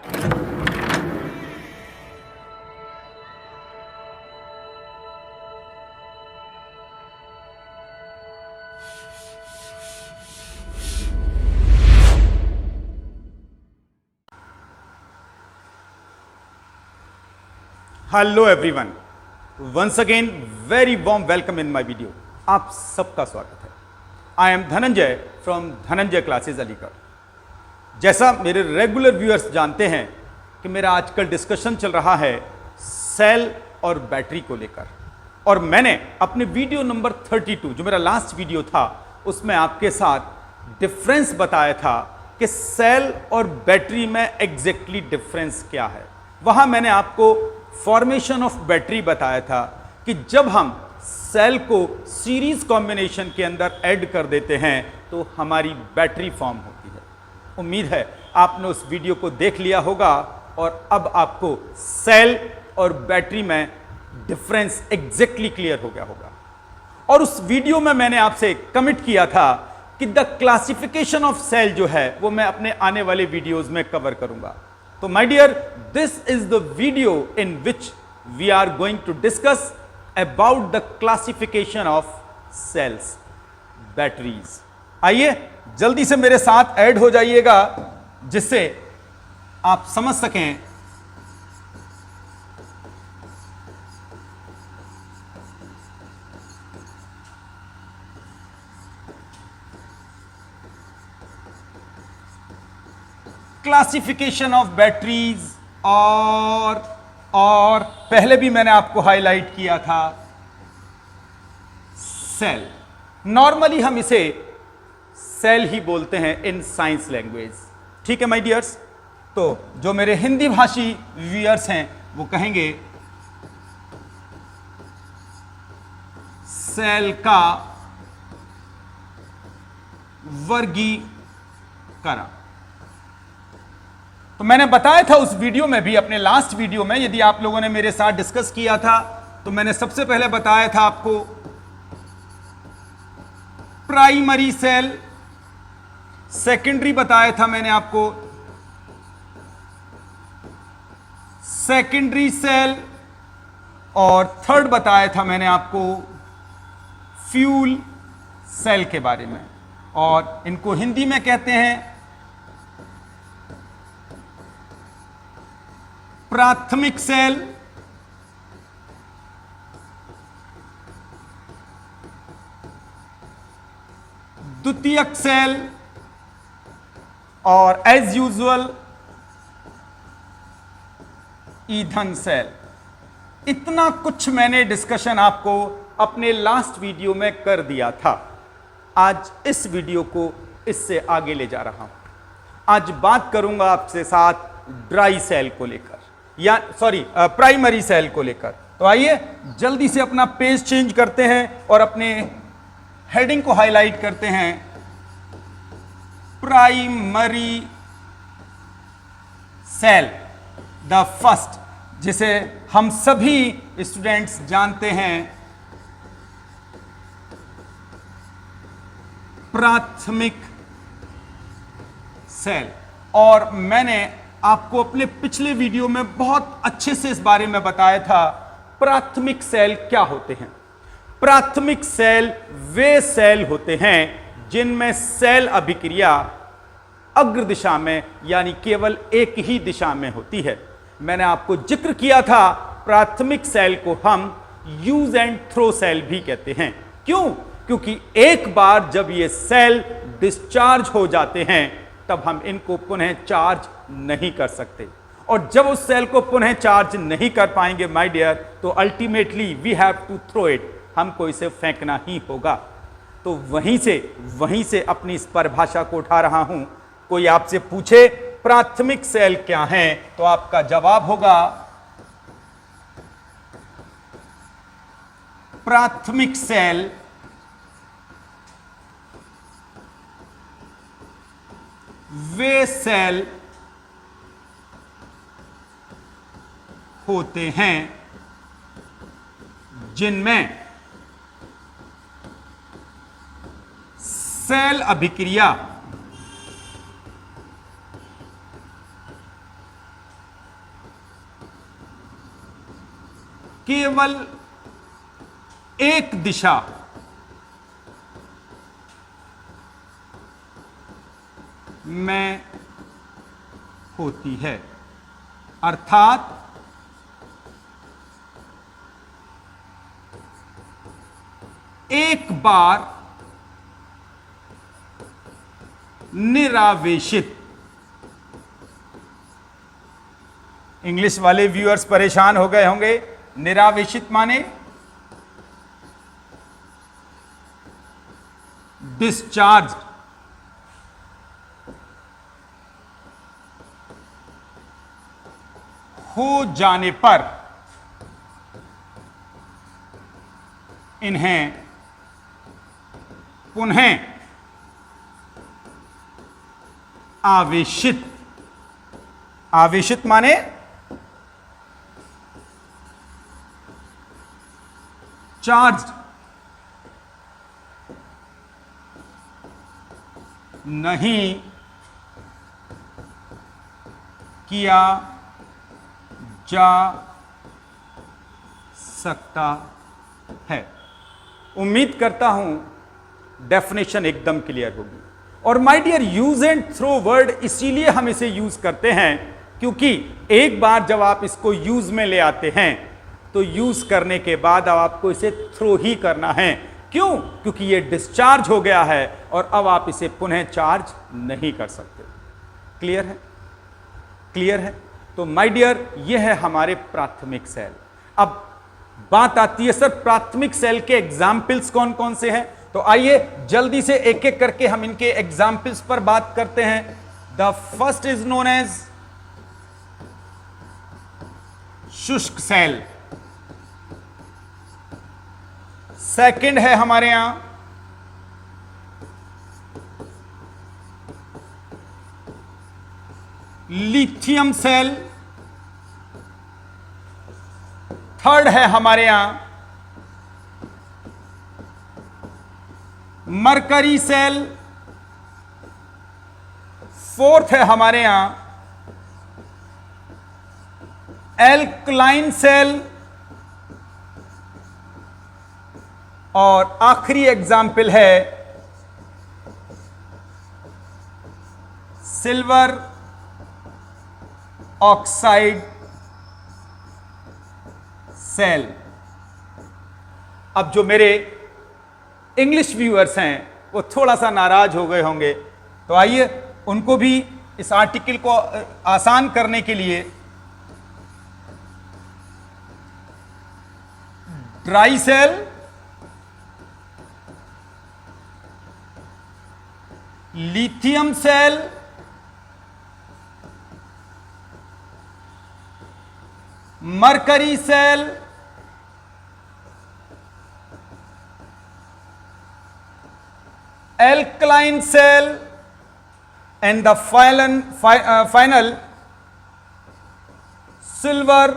Hello everyone, once again very warm welcome in my video. आप सबका स्वागत है। I am Dhananjay from Dhananjay classes Aligarh. जैसा मेरे रेगुलर व्यूअर्स जानते हैं कि मेरा आजकल डिस्कशन चल रहा है सेल और बैटरी को लेकर, और मैंने अपने वीडियो नंबर 32 जो मेरा लास्ट वीडियो था उसमें आपके साथ डिफरेंस बताया था कि सेल और बैटरी में एग्जैक्टली डिफरेंस क्या है। वहां मैंने आपको फॉर्मेशन ऑफ बैटरी बताया था कि जब हम सेल को सीरीज कॉम्बिनेशन के अंदर ऐड कर देते हैं तो हमारी बैटरी फॉर्म होती है। उम्मीद है आपने उस वीडियो को देख लिया होगा और अब आपको सेल और बैटरी में डिफरेंस एग्जैक्टली क्लियर हो गया होगा। और उस वीडियो में मैंने आपसे कमिट किया था कि द क्लासिफिकेशन ऑफ सेल जो है वो मैं अपने आने वाले वीडियोज में कवर करूंगा। तो my dear, this is the video in which we are going to discuss about the classification of cells, batteries. आइए जल्दी से मेरे साथ ऐड हो जाइएगा जिससे आप समझ सकें क्लासिफिकेशन ऑफ बैटरीज। और पहले भी मैंने आपको हाईलाइट किया था सेल। नॉर्मली हम इसे सेल ही बोलते हैं इन साइंस लैंग्वेज, ठीक है माय डियर्स। तो जो मेरे हिंदी भाषी व्यूअर्स हैं वो कहेंगे सेल का वर्गीकरण। तो मैंने बताया था उस वीडियो में भी, अपने लास्ट वीडियो में, यदि आप लोगों ने मेरे साथ डिस्कस किया था तो मैंने सबसे पहले बताया था आपको प्राइमरी सेल, सेकेंडरी बताया था मैंने आपको सेकेंडरी सेल, और थर्ड बताया था मैंने आपको फ्यूल सेल के बारे में। और इनको हिंदी में कहते हैं प्राथमिक सेल, द्वितीयक सेल, और एज यूजुअल ईंधन सेल। इतना कुछ मैंने डिस्कशन आपको अपने लास्ट वीडियो में कर दिया था। आज इस वीडियो को इससे आगे ले जा रहा हूं। आज बात करूंगा आपसे साथ ड्राई सेल को लेकर, या प्राइमरी सेल को लेकर। तो आइए जल्दी से अपना पेज चेंज करते हैं और अपने हेडिंग को हाईलाइट करते हैं प्राइमरी सेल, द फर्स्ट, जिसे हम सभी स्टूडेंट्स जानते हैं प्राथमिक सेल। और मैंने आपको अपने पिछले वीडियो में बहुत अच्छे से इस बारे में बताया था प्राथमिक सेल क्या होते हैं। प्राथमिक सेल वे सेल होते हैं जिनमें सेल अभिक्रिया अग्र दिशा में, यानी केवल एक ही दिशा में होती है। मैंने आपको जिक्र किया था प्राथमिक सेल को हम यूज एंड थ्रो सेल भी कहते हैं। क्यों? क्योंकि एक बार जब ये सेल डिस्चार्ज हो जाते हैं तब हम इनको पुनः चार्ज नहीं कर सकते, और जब उस सेल को पुनः चार्ज नहीं कर पाएंगे माय डियर, तो ultimately we have to throw it, हमको इसे फेंकना ही होगा। तो वहीं से अपनी इस परिभाषा को उठा रहा हूं। कोई आपसे पूछे प्राथमिक सेल क्या है तो आपका जवाब होगा प्राथमिक सेल वे सेल होते हैं जिनमें सेल अभिक्रिया केवल एक दिशा में होती है, अर्थात एक बार निरावेशित। इंग्लिश वाले व्यूअर्स परेशान हो गए होंगे, निरावेशित माने डिस्चार्ज। हो जाने पर इन्हें पुनः आवेशित, आवेशित माने चार्ज नहीं किया जा सकता है। उम्मीद करता हूं डेफिनेशन एकदम क्लियर होगी। और my dear, use and throw word इसीलिए हम इसे यूज करते हैं क्योंकि एक बार जब आप इसको यूज में ले आते हैं तो यूज करने के बाद अब आपको इसे थ्रो ही करना है। क्यों? क्योंकि ये डिस्चार्ज हो गया है और अब आप इसे पुनः चार्ज नहीं कर सकते। क्लियर है? क्लियर है? तो माय डियर, यह है हमारे प्राथमिक सेल। अब बात आती है सर प्राथमिक सेल के एग्जाम्पल्स कौन कौन से हैं? तो आइए जल्दी से एक एक करके हम इनके एग्जाम्पल्स पर बात करते हैं। The first is known as शुष्क सेल। सेकंड है हमारे यहां लिथियम सेल। थर्ड है हमारे यहां मरकरी सेल। फोर्थ है हमारे यहां एल्कलाइन सेल। और आखिरी एग्जाम्पल है सिल्वर ऑक्साइड सेल। अब जो मेरे इंग्लिश व्यूअर्स हैं वो थोड़ा सा नाराज हो गए होंगे, तो आइए उनको भी इस आर्टिकल को आसान करने के लिए dry cell, lithium cell, mercury cell, alkaline cell and the final silver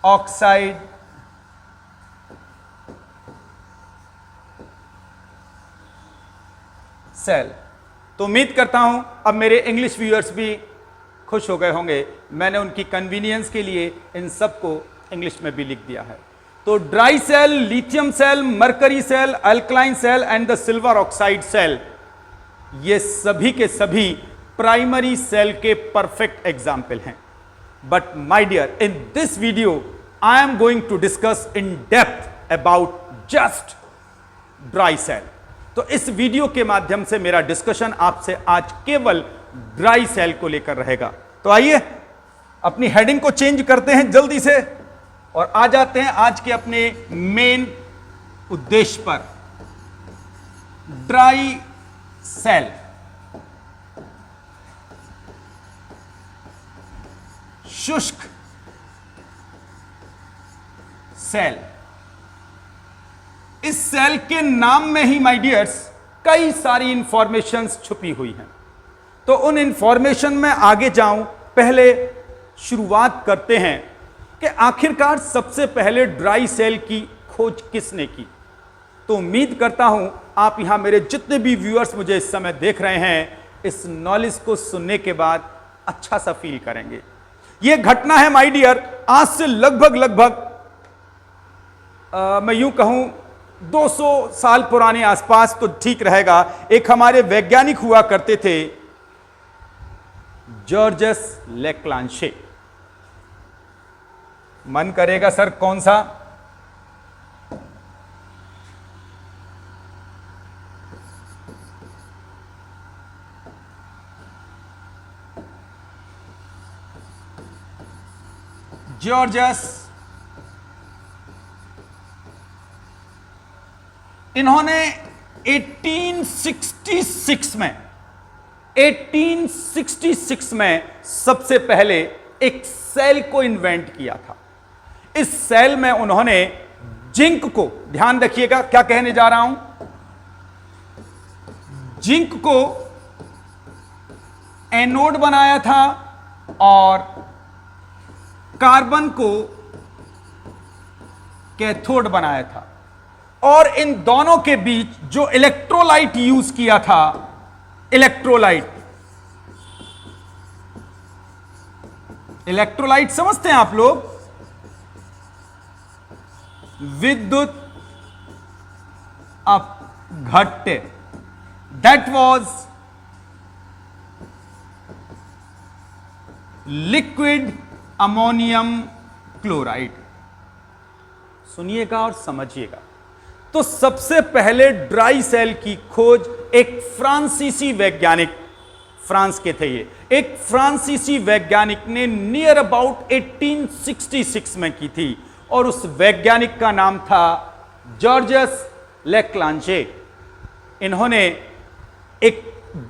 oxide cell. तो उम्मीद करता हूं अब मेरे इंग्लिश व्यूअर्स भी खुश हो गए होंगे। मैंने उनकी कन्वीनियंस के लिए इन सबको इंग्लिश में भी लिख दिया है। तो dry cell, lithium cell, mercury cell, alkaline cell and the silver oxide cell, ये सभी के सभी प्राइमरी सेल के परफेक्ट एग्जाम्पल हैं। But my dear, in this video I am going to discuss in depth about just dry cell. तो इस video के माध्यम से मेरा डिस्कशन आपसे आज केवल ड्राई सेल को लेकर रहेगा। तो आइए अपनी हेडिंग को चेंज करते हैं जल्दी से और आ जाते हैं आज के अपने मेन उद्देश्य पर। ड्राई सेल, शुष्क सेल। इस सेल के नाम में ही माय डियर्स कई सारी इंफॉर्मेशंस छुपी हुई हैं। तो उन इंफॉर्मेशन में आगे जाऊं, पहले शुरुआत करते हैं कि आखिरकार सबसे पहले ड्राई सेल की खोज किसने की। तो उम्मीद करता हूं आप यहां मेरे जितने भी व्यूअर्स मुझे इस समय देख रहे हैं, इस नॉलेज को सुनने के बाद अच्छा सा फील करेंगे। यह घटना है माय डियर आज से लगभग मैं यूं कहूं 200 साल पुराने आसपास तो ठीक रहेगा, एक हमारे वैज्ञानिक हुआ करते थे जॉर्जस लेक्लांशे। मन करेगा सर कौन सा? जॉर्जस, इन्होंने 1866 में सबसे पहले एक सेल को इन्वेंट किया था। इस सेल में उन्होंने जिंक को, ध्यान रखिएगा क्या कहने जा रहा हूं, जिंक को एनोड बनाया था और कार्बन को कैथोड बनाया था, और इन दोनों के बीच जो इलेक्ट्रोलाइट यूज किया था, इलेक्ट्रोलाइट समझते हैं आप लोग, विद्युत अपघट्य, that was liquid ammonium chloride. सुनिएगा और समझिएगा। तो सबसे पहले ड्राई सेल की खोज एक फ्रांसीसी वैज्ञानिक, फ्रांस के थे ये, एक फ्रांसीसी वैज्ञानिक ने नियर अबाउट 1866 में की थी, और उस वैज्ञानिक का नाम था जॉर्जस लेक्लांशे। इन्होंने एक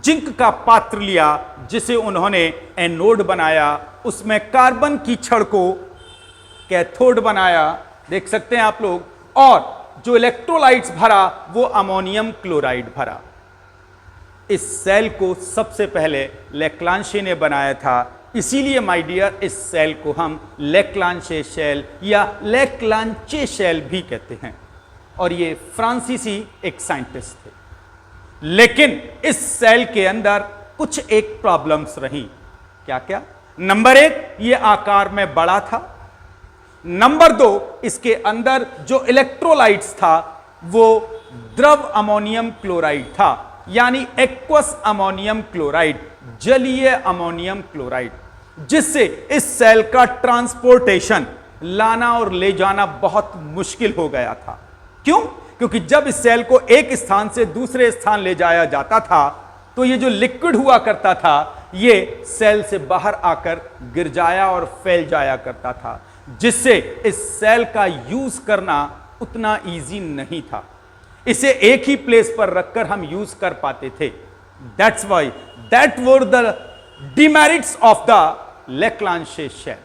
जिंक का पात्र लिया जिसे उन्होंने एनोड बनाया, उसमें कार्बन की छड़ को कैथोड बनाया, देख सकते हैं आप लोग, और जो इलेक्ट्रोलाइट्स भरा वो अमोनियम क्लोराइड भरा। इस सेल को सबसे पहले लेक्लांशे ने बनाया था, इसीलिए माय डियर इस सेल को हम लेक्लांशे सेल या लेक्लांचे सेल भी कहते हैं। और ये फ्रांसीसी एक साइंटिस्ट थे। लेकिन इस सेल के अंदर कुछ एक प्रॉब्लम्स रही। क्या क्या? नंबर 1, ये आकार में बड़ा था। नंबर 2, इसके अंदर जो इलेक्ट्रोलाइट्स था वो द्रव अमोनियम क्लोराइड था, यानी एक्वस अमोनियम क्लोराइड, जलीय अमोनियम क्लोराइड, जिससे इस सेल का ट्रांसपोर्टेशन, लाना और ले जाना बहुत मुश्किल हो गया था। क्यों? क्योंकि जब इस सेल को एक स्थान से दूसरे स्थान ले जाया जाता था तो ये जो लिक्विड हुआ करता था ये सेल से बाहर आकर गिर जाया और फैल जाया करता था, जिससे इस सेल का यूज करना उतना इजी नहीं था। इसे एक ही प्लेस पर रखकर हम यूज कर पाते थे। That's why that were the demerits of the Leclanche cell.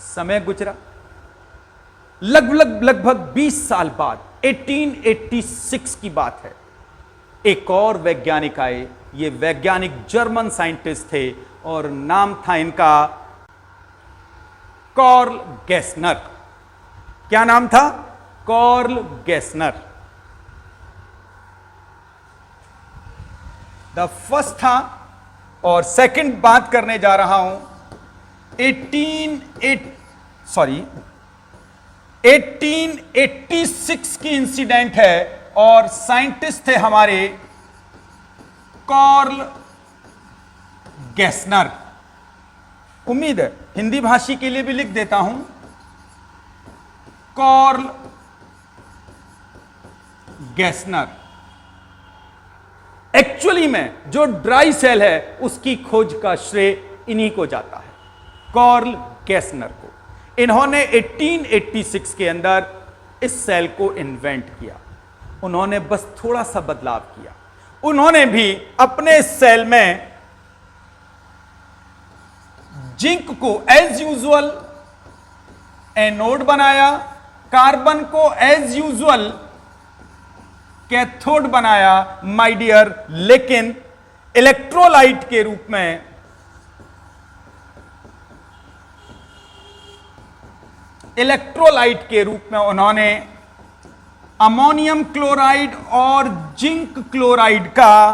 समय गुजरा, लगभग 20 साल बाद 1886 की बात है, एक और वैज्ञानिक आए। ये वैज्ञानिक जर्मन साइंटिस्ट थे और नाम था इनका कार्ल गेसनर। क्या नाम था? कार्ल गेसनर। द फर्स्ट था, और सेकंड बात करने जा रहा हूं 1886 की इंसिडेंट है, और साइंटिस्ट थे हमारे कार्ल गेसनर। उम्मीद है हिंदी भाषी के लिए भी लिख देता हूं, कार्ल गेसनर। एक्चुअली में जो ड्राई सेल है उसकी खोज का श्रेय इन्हीं को जाता है, कार्ल गेसनर को। इन्होंने 1886 के अंदर इस सेल को इन्वेंट किया। उन्होंने बस थोड़ा सा बदलाव किया। उन्होंने भी अपने इस सेल में जिंक को एज यूजुअल एनोड बनाया, कार्बन को एज यूजुअल कैथोड बनाया माय डियर, लेकिन इलेक्ट्रोलाइट के रूप में उन्होंने अमोनियम क्लोराइड और जिंक क्लोराइड का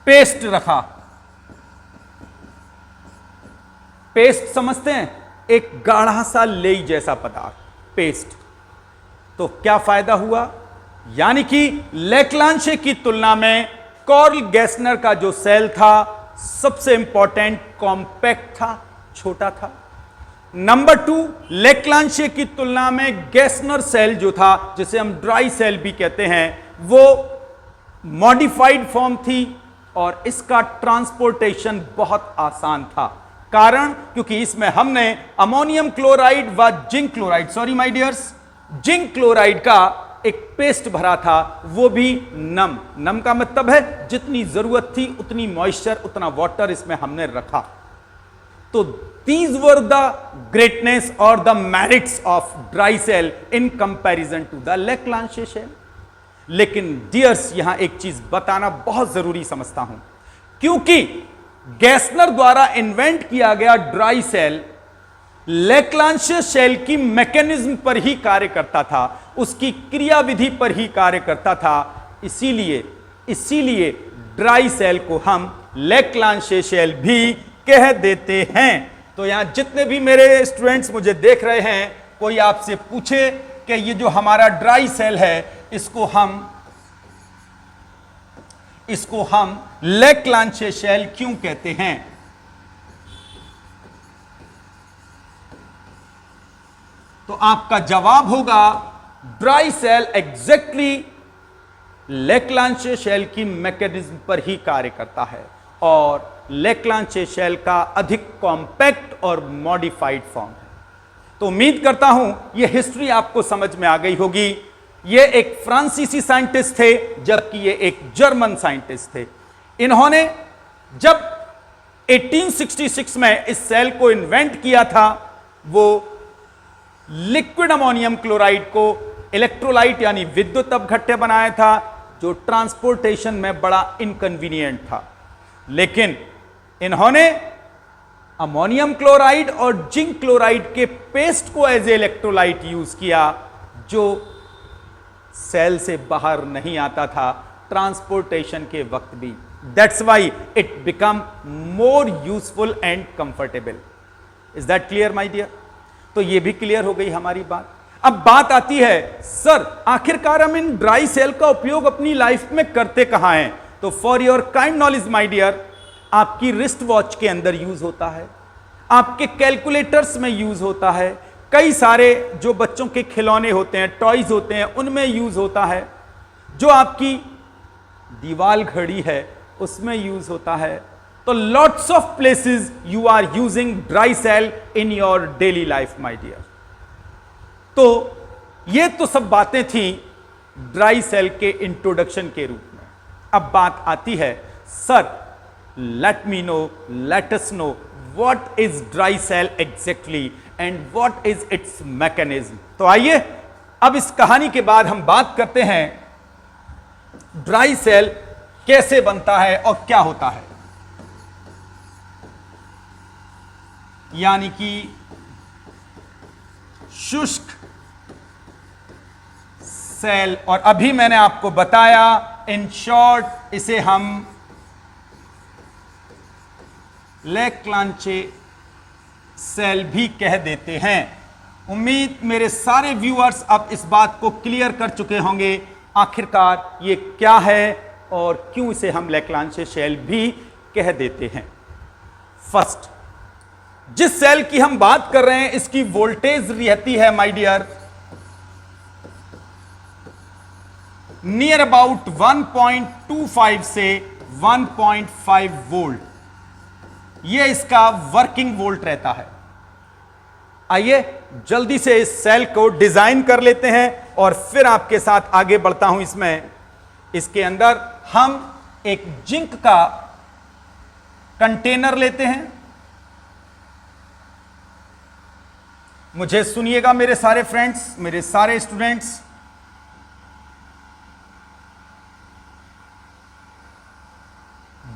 पेस्ट रखा। पेस्ट समझते हैं? एक गाढ़ा सा लेई जैसा पदार्थ, पेस्ट। तो क्या फायदा हुआ? यानी कि लेक्लांशे की तुलना में कार्ल गैसनर का जो सेल था सबसे इंपॉर्टेंट कॉम्पैक्ट था, छोटा था। नंबर 2, लेक्लांशे की तुलना में गैसनर सेल जो था, जिसे हम ड्राई सेल भी कहते हैं, वो मॉडिफाइड फॉर्म थी और इसका ट्रांसपोर्टेशन बहुत आसान था। कारण, क्योंकि इसमें हमने अमोनियम क्लोराइड व zinc chloride, sorry my dears, zinc chloride का एक पेस्ट भरा था, वो भी नम। नम का मतलब है जितनी जरूरत थी उतनी मॉइस्चर, उतना वाटर इसमें हमने रखा। तो दीज वर द ग्रेटनेस और the merits of dry cell in comparison to the Leclanche cell. लेकिन डियर्स, यहां एक चीज बताना बहुत जरूरी समझता हूं, क्योंकि गैसनर द्वारा इन्वेंट किया गया ड्राई सेल लेक्लांशे सेल की मैकेनिज्म पर ही कार्य करता था, उसकी क्रियाविधि पर ही कार्य करता था। इसीलिए ड्राई सेल को हम लेक्लांशे सेल भी कह देते हैं। तो यहां जितने भी मेरे स्टूडेंट्स मुझे देख रहे हैं, कोई आपसे पूछे कि ये जो हमारा ड्राई सेल है इसको हम लेक्लांशे सेल क्यों कहते हैं, तो आपका जवाब होगा ड्राई सेल एग्जैक्टली लेक्लांशे सेल की मैकेनिज्म पर ही कार्य करता है और लेक्लांशे सेल का अधिक कॉम्पैक्ट और मॉडिफाइड फॉर्म है। तो उम्मीद करता हूं यह हिस्ट्री आपको समझ में आ गई होगी। यह एक फ्रांसीसी साइंटिस्ट थे, जबकि यह एक जर्मन साइंटिस्ट थे। इन्होंने जब 1866 में इस सेल को इन्वेंट किया था, वो लिक्विड अमोनियम क्लोराइड को इलेक्ट्रोलाइट यानी विद्युत अपघट्य बनाया था, जो ट्रांसपोर्टेशन में बड़ा इनकन्वीनियंट था। लेकिन इन्होंने अमोनियम क्लोराइड और जिंक क्लोराइड के पेस्ट को एज ए इलेक्ट्रोलाइट यूज किया, जो सेल से बाहर नहीं आता था ट्रांसपोर्टेशन के वक्त भी। That's why it become more useful and comfortable. Is that clear my dear? तो ये भी क्लियर हो गई हमारी बात। अब बात आती है, सर आखिरकार हम इन ड्राई सेल का उपयोग अपनी लाइफ में करते कहां हैं? तो for your kind knowledge my dear, आपकी रिस्ट वॉच के अंदर यूज होता है, आपके कैलकुलेटर्स में यूज होता है, कई सारे जो बच्चों के खिलौने होते हैं, टॉयज होते हैं, उनमें यूज होता है, जो आपकी दीवार घड़ी है उसमें यूज होता है। तो lots of places you are using dry cell in your daily life my dear. तो ये तो सब बातें थी ड्राई सेल के इंट्रोडक्शन के रूप में। अब बात आती है, sir let us know what is dry cell exactly and what is its mechanism. तो आइए अब इस कहानी के बाद हम बात करते हैं ड्राई सेल कैसे बनता है और क्या होता है। यानी कि शुष्क सेल, और अभी मैंने आपको बताया इन शॉर्ट इसे हम लेक्लांशे सेल भी कह देते हैं। उम्मीद मेरे सारे व्यूअर्स अब इस बात को क्लियर कर चुके होंगे आखिरकार ये क्या है और क्यों इसे हम लेक्लांशे सेल भी कह देते हैं। फर्स्ट, जिस सेल की हम बात कर रहे हैं इसकी वोल्टेज रहती है माय डियर नियर अबाउट 1.25 से 1.5 वोल्ट। यह इसका वर्किंग वोल्ट रहता है। आइए जल्दी से इस सेल को डिजाइन कर लेते हैं और फिर आपके साथ आगे बढ़ता हूं। इसके अंदर हम एक जिंक का कंटेनर लेते हैं। मुझे सुनिएगा मेरे सारे फ्रेंड्स, मेरे सारे स्टूडेंट्स,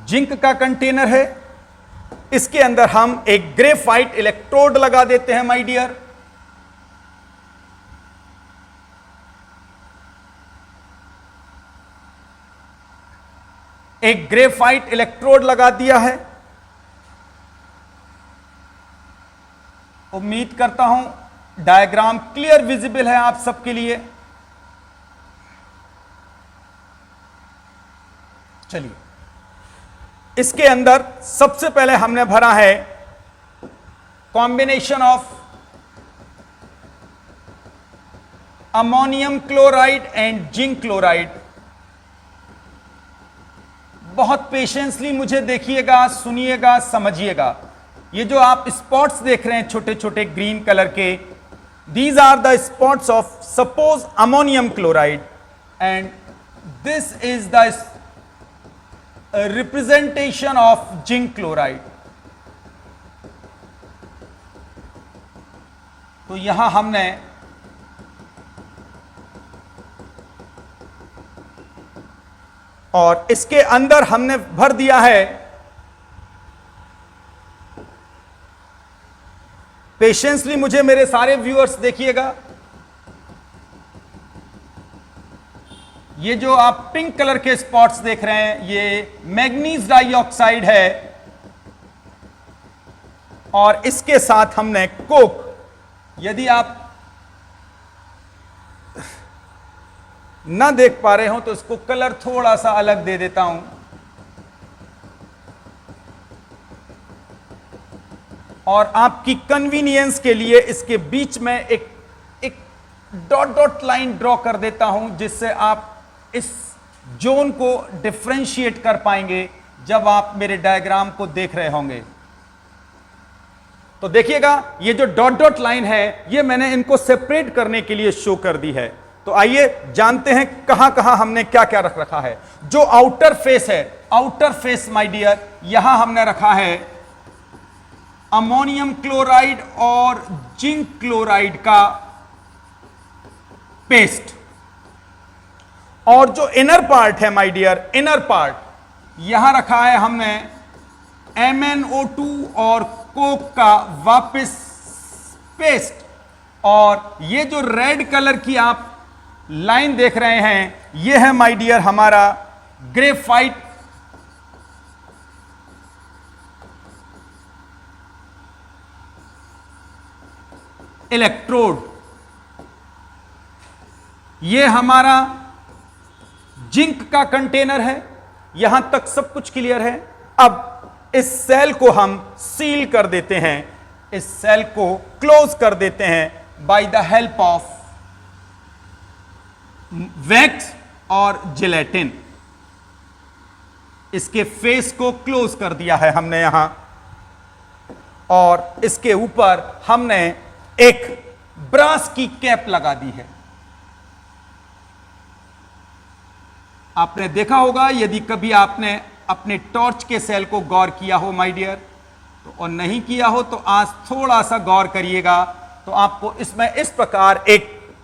जिंक का कंटेनर है, इसके अंदर हम एक ग्रेफाइट इलेक्ट्रोड लगा देते हैं माय डियर। एक ग्रेफाइट इलेक्ट्रोड लगा दिया है। उम्मीद करता हूं डायग्राम क्लियर विजिबल है आप सबके लिए। चलिए, इसके अंदर सबसे पहले हमने भरा है combination of ammonium chloride and zinc chloride. बहुत पेशेंसली मुझे देखिएगा, सुनिएगा, समझिएगा। ये जो आप स्पॉट्स देख रहे हैं छोटे छोटे ग्रीन कलर के, these are the spots of suppose ammonium chloride and this is the representation of zinc chloride. तो यहां हमने और इसके अंदर हमने भर दिया है, पेशेंसली मुझे मेरे सारे व्यूअर्स देखिएगा, ये जो आप पिंक कलर के स्पॉट्स देख रहे हैं ये मैग्नीज डाइऑक्साइड है और इसके साथ हमने कोक। यदि आप ना देख पा रहे हो तो इसको कलर थोड़ा सा अलग दे देता हूं और आपकी कन्वीनियंस के लिए इसके बीच में एक डॉट डॉट लाइन ड्रॉ कर देता हूं जिससे आप इस जोन को डिफरेंशिएट कर पाएंगे जब आप मेरे डायग्राम को देख रहे होंगे। तो देखिएगा ये जो डॉट डॉट लाइन है ये मैंने इनको सेपरेट करने के लिए शो कर दी है। तो आइए जानते हैं कहां कहां हमने क्या क्या रख रखा है। जो आउटर फेस है, आउटर फेस माय डियर, यहां हमने रखा है अमोनियम क्लोराइड और जिंक क्लोराइड का पेस्ट। और जो इनर पार्ट है माय डियर, इनर पार्ट, यहां रखा है हमने MnO2 और कोक का वापस पेस्ट। और ये जो रेड कलर की आप लाइन देख रहे हैं ये है माय डियर हमारा ग्रेफाइट इलेक्ट्रोड। ये हमारा जिंक का कंटेनर है। यहां तक सब कुछ क्लियर है। अब इस सेल को हम सील कर देते हैं, इस सेल को क्लोज कर देते हैं by the help of wax और जिलेटिन। इसके फेस को क्लोज कर दिया है हमने यहां और इसके ऊपर हमने एक ब्रास की कैप लगा दी है। आपने देखा होगा, यदि कभी आपने अपने टॉर्च के सेल को गौर किया हो माय डियर, तो और नहीं किया हो तो आज थोड़ा सा गौर करिएगा तो आपको इसमें इस प्रकार एक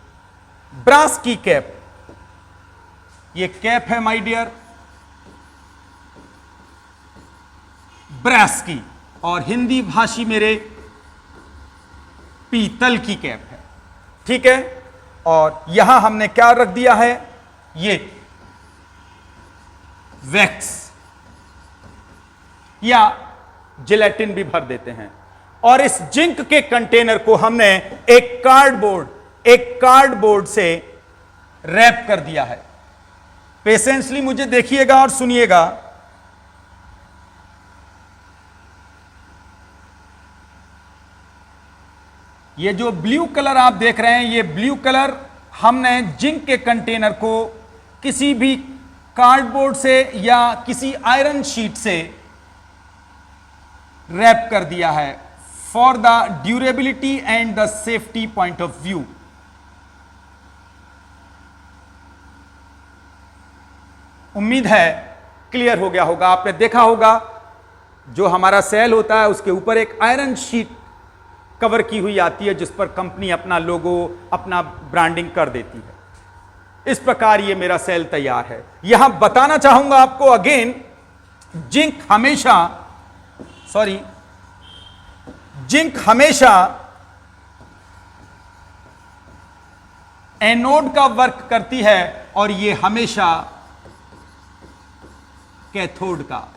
ब्रास की कैप, ये कैप है माय डियर ब्रास की और हिंदी भाषी मेरे पीतल की कैप है, ठीक है। और यहां हमने क्या रख दिया है, ये वैक्स या जिलेटिन भी भर देते हैं। और इस जिंक के कंटेनर को हमने एक कार्डबोर्ड से रैप कर दिया है। पेशेंसली मुझे देखिएगा और सुनिएगा। ये जो ब्लू कलर आप देख रहे हैं, ये ब्लू कलर हमने जिंक के कंटेनर को किसी भी कार्डबोर्ड से या किसी आयरन शीट से रैप कर दिया है for the durability and the safety point of view. उम्मीद है क्लियर हो गया होगा। आपने देखा होगा जो हमारा सेल होता है उसके ऊपर एक आयरन शीट कवर की हुई आती है जिस पर कंपनी अपना लोगो, अपना ब्रांडिंग कर देती है। इस प्रकार ये मेरा सेल तैयार है। यहां बताना चाहूंगा आपको अगेन, जिंक हमेशा एनोड का वर्क करती है और ये हमेशा कैथोड का।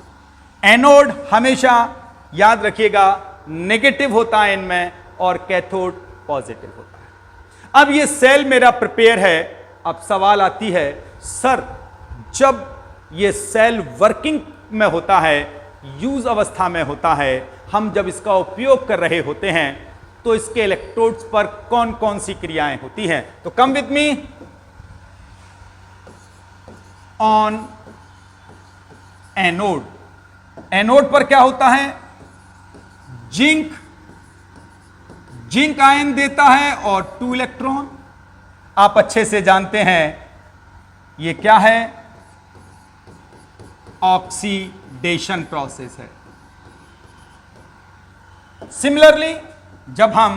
एनोड हमेशा याद रखिएगा नेगेटिव होता है इनमें और कैथोड पॉजिटिव होता है। अब ये सेल मेरा प्रिपेयर है। अब सवाल आती है, सर जब ये सेल वर्किंग में होता है, यूज अवस्था में होता है, हम जब इसका उपयोग कर रहे होते हैं तो इसके इलेक्ट्रोड्स पर कौन कौन सी क्रियाएं होती हैं? तो come with me on anode. Anode पर क्या होता है? जिंक आयन देता है और 2 इलेक्ट्रॉन। आप अच्छे से जानते हैं ये क्या है? ऑक्सीडेशन प्रोसेस है। सिमिलरली जब हम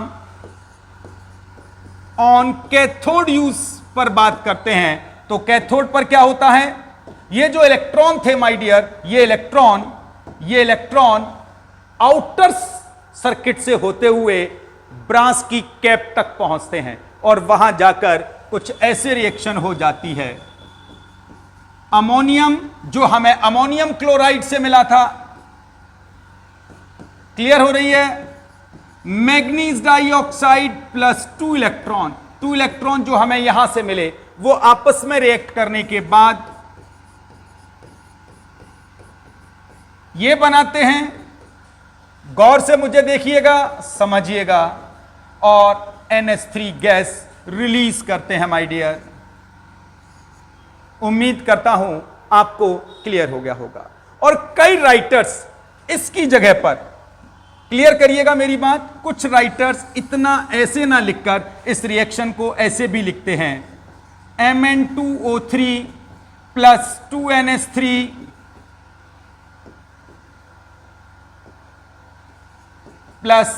ऑन कैथोड यूज पर बात करते हैं तो कैथोड पर क्या होता है? ये जो इलेक्ट्रॉन थे माय डियर, ये इलेक्ट्रॉन आउटर सर्किट से होते हुए ब्रांस की कैप तक पहुंचते हैं और वहां जाकर कुछ ऐसे रिएक्शन हो जाती है। अमोनियम जो हमें अमोनियम क्लोराइड से मिला था, क्लियर हो रही है? मैग्नीज डाइऑक्साइड प्लस 2 इलेक्ट्रॉन जो हमें यहां से मिले, वो आपस में रिएक्ट करने के बाद ये बनाते हैं। गौर से मुझे देखिएगा, समझिएगा, और NH3 गैस रिलीज करते हैं माय डियर। उम्मीद करता हूं आपको क्लियर हो गया होगा। और कई राइटर्स इसकी जगह पर, क्लियर करिएगा मेरी बात, कुछ राइटर्स इतना ऐसे ना लिखकर इस रिएक्शन को ऐसे भी लिखते हैं, Mn2O3 plus 2NH3 plus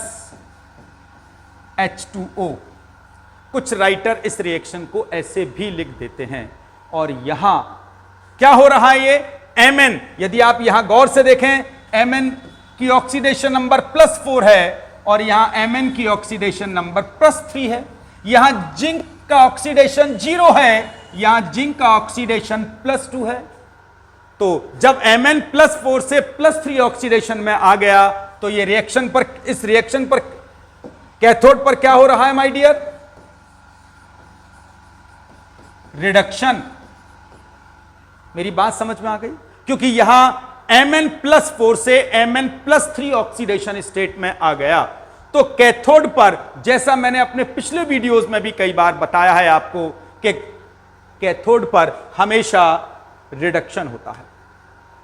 H2O। कुछ राइटर इस रिएक्शन को ऐसे भी लिख देते हैं। और यहां क्या हो रहा है? ये Mn, यदि आप यहां गौर से देखें, Mn की ऑक्सीडेशन नंबर +4 है और यहां Mn की ऑक्सीडेशन नंबर +3 है। यहां जिंक का ऑक्सीडेशन 0 है, यहां जिंक का ऑक्सीडेशन +2 है। तो जब Mn +4 से +3 ऑक्सीडेशन में आ गया तो ये रिएक्शन पर, इस रिएक्शन पर कैथोड पर क्या हो रहा है माय डियर? रिडक्शन। मेरी बात समझ में आ गई? क्योंकि यहां Mn +4 से Mn +3 ऑक्सीडेशन स्टेट में आ गया। तो कैथोड पर, जैसा मैंने अपने पिछले वीडियोस में भी कई बार बताया है आपको, कि कैथोड पर हमेशा रिडक्शन होता है।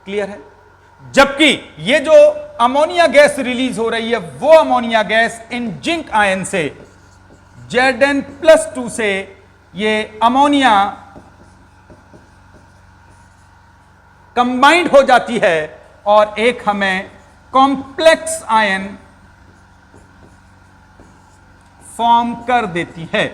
क्लियर है? जबकि ये जो अमोनिया गैस रिलीज हो रही है, वो ammonia gas in zinc ion से Zn+2 से ये अमोनिया कंबाइंड हो जाती है और एक हमें कॉम्प्लेक्स आयन फॉर्म कर देती है।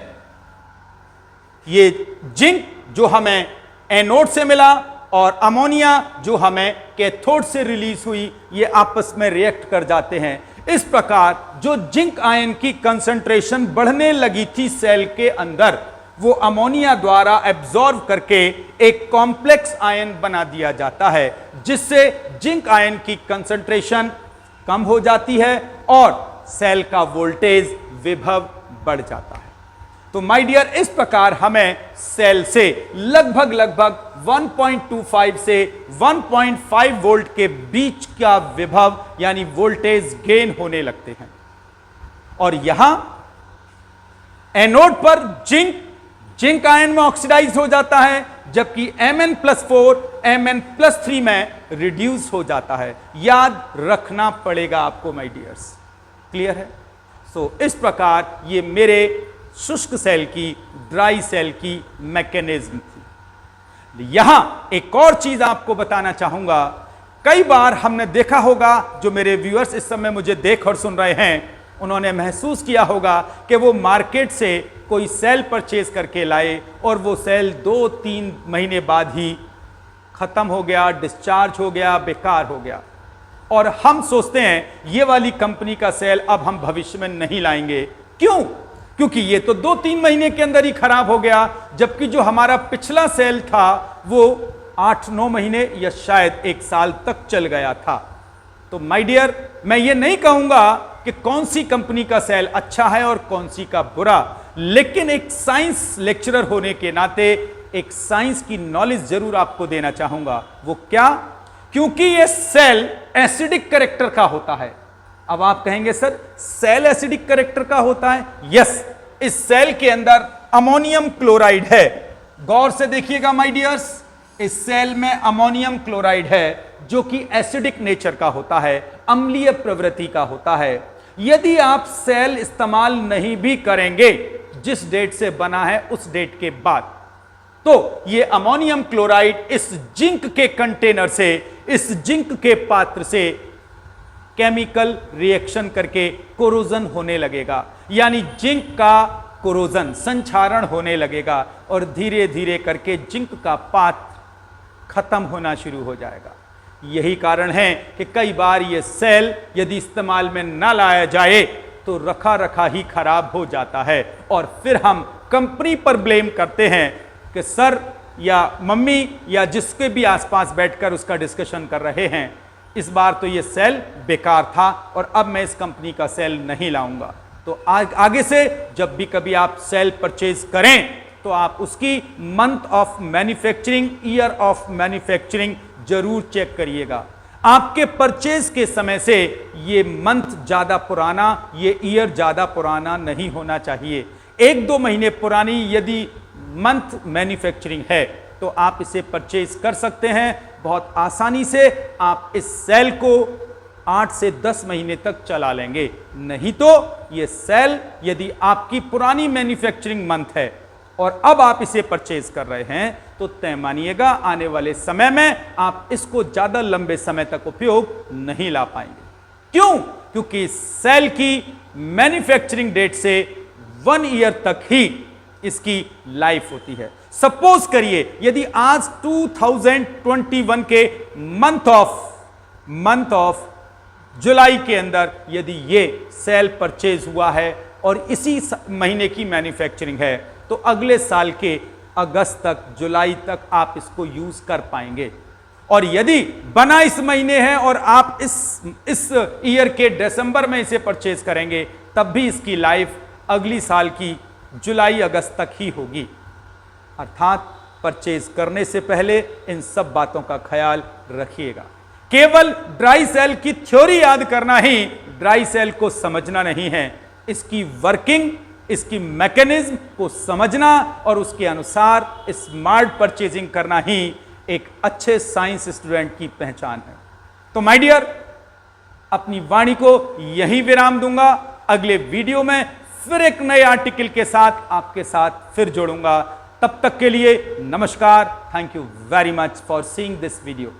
ये जिंक जो हमें एनोड से मिला और अमोनिया जो हमें कैथोड से रिलीज हुई, ये आपस में रिएक्ट कर जाते हैं। इस प्रकार जो जिंक आयन की कंसंट्रेशन बढ़ने लगी थी सेल के अंदर, वो अमोनिया द्वारा एब्जॉर्ब करके एक कॉम्प्लेक्स आयन बना दिया जाता है, जिससे जिंक आयन की कंसंट्रेशन कम हो जाती है और सेल का वोल्टेज विभव बढ़ जाता है। तो माय डियर, इस प्रकार हमें सेल से लगभग 1.25 से 1.5 वोल्ट के बीच का विभव यानी वोल्टेज गेन होने लगते हैं। और यहां एनोड पर जिंक आयन में ऑक्सीडाइज हो जाता है, जबकि Mn+4 Mn+3 में रिड्यूस हो जाता है। याद रखना पड़ेगा आपको माय डियर्स। क्लियर है? सो इस प्रकार ये मेरे शुष्क सेल की, ड्राई सेल की मैकेनिज्म थी। यहां एक और चीज आपको बताना चाहूंगा। कई बार हमने देखा होगा, जो मेरे व्यूअर्स इस समय मुझे देख और सुन रहे हैं, उन्होंने महसूस किया होगा कि वो मार्केट से कोई सेल परचेज करके लाए और वो सेल 2-3 महीने बाद ही खत्म हो गया, डिस्चार्ज हो गया, बेकार हो गया। और हम सोचते हैं ये वाली कंपनी का सेल अब हम भविष्य में नहीं लाएंगे। क्यों? क्योंकि ये तो 2-3 महीने के अंदर ही खराब हो गया, जबकि जो हमारा पिछला सेल था वो 8-9 महीने या शायद 1 साल तक चल गया था। तो माय डियर, मैं ये नहीं कहूंगा कि कौन सी कंपनी का सेल अच्छा है और कौन सी का बुरा, लेकिन एक साइंस लेक्चरर होने के नाते एक साइंस की नॉलेज जरूर आपको देना चाहूंगा। वो क्या? क्योंकि ये सेल एसिडिक कैरेक्टर का होता है। अब आप कहेंगे सर सेल एसिडिक कैरेक्टर का होता है? यस, इस सेल के अंदर अमोनियम क्लोराइड है। गौर से देखिएगा माय डियर्स, इस सेल में अमोनियम क्लोराइड है जो कि एसिडिक नेचर का होता है, अम्लीय प्रवृत्ति का होता है। यदि आप सेल इस्तेमाल नहीं भी करेंगे जिस डेट से बना है उस डेट के बाद, तो ये अमोनियम क्लोराइड इस जिंक के कंटेनर से, इस जिंक के पात्र से केमिकल रिएक्शन करके कोरोजन होने लगेगा, यानी जिंक का कोरोजन, संक्षारण होने लगेगा और धीरे धीरे करके जिंक का पात्र खत्म होना शुरू हो जाएगा। यही कारण है कि कई बार ये सेल यदि इस्तेमाल में ना लाया जाए तो रखा रखा ही खराब हो जाता है और फिर हम कंपनी पर ब्लेम करते हैं कि सर या मम्मी या जिसके भी आसपास बैठकर उसका डिस्कशन कर रहे हैं, इस बार तो ये सेल बेकार था और अब मैं इस कंपनी का सेल नहीं लाऊंगा। तो आगे से जब भी कभी आप सेल परचेज करें तो आप उसकी month of manufacturing, year of manufacturing जरूर चेक करिएगा। आपके परचेज के समय से ये मंथ ज्यादा पुराना, ये ईयर ज्यादा पुराना नहीं होना चाहिए। 1-2 महीने पुरानी यदि मंथ मैन्युफैक्चरिंग है तो आप इसे परचेज कर सकते हैं बहुत आसानी से। आप इस सेल को 8 से 10 महीने तक चला लेंगे। नहीं तो ये सेल यदि आपकी पुरानी मैन्युफैक्चरिंग मंथ है और अब आप इसे परचेज कर रहे हैं तो तय मानिएगा आने वाले समय में आप इसको ज्यादा लंबे समय तक उपयोग नहीं ला पाएंगे। क्यों? क्योंकि सेल की मैन्युफैक्चरिंग डेट से 1 ईयर तक ही इसकी लाइफ होती है। सपोज करिए यदि आज 2021 के मंथ ऑफ जुलाई के अंदर यदि ये सेल परचेज हुआ है और इसी महीने की मैन्युफैक्चरिंग है तो अगले साल के अगस्त तक, जुलाई तक आप इसको यूज कर पाएंगे। और यदि बना इस महीने है और आप इस ईयर के दिसंबर में इसे परचेज करेंगे तब भी इसकी लाइफ अगली साल की जुलाई अगस्त तक ही होगी। अर्थात परचेज करने से पहले इन सब बातों का ख्याल रखिएगा। केवल ड्राई सेल की थ्योरी याद करना ही ड्राई सेल को समझना नहीं है, इसकी वर्किंग, इसकी मैकेनिज्म को समझना और उसके अनुसार स्मार्ट परचेजिंग करना ही एक अच्छे साइंस स्टूडेंट की पहचान है। तो माय डियर, अपनी वाणी को यहीं विराम दूंगा। अगले वीडियो में फिर एक नए आर्टिकल के साथ आपके साथ फिर जोड़ूंगा। तब तक के लिए नमस्कार। Thank you very much for seeing this video.